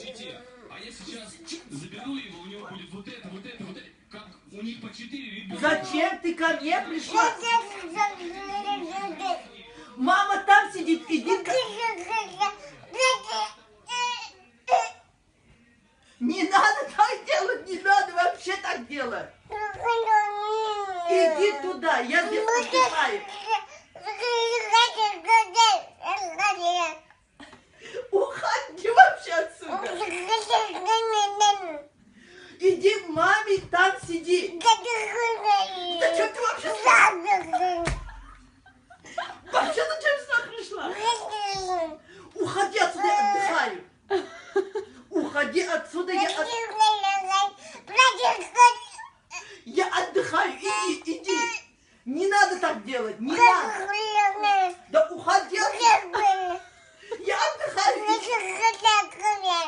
сети. А я сейчас заберу его, у него будет вот это, вот это, вот это. Как у них по 4 ребенка. Зачем ты ко мне пришла? Мама там сидит, иди. Не надо так делать, не надо вообще так делать. Иди туда, я здесь отдыхаю. Уходи вообще отсюда. Иди к маме, там сиди. Зачем ты вообще сюда? Вообще зачем сюда пришла? Уходи отсюда, я отдыхаю. Уходи отсюда, я отдыхаю.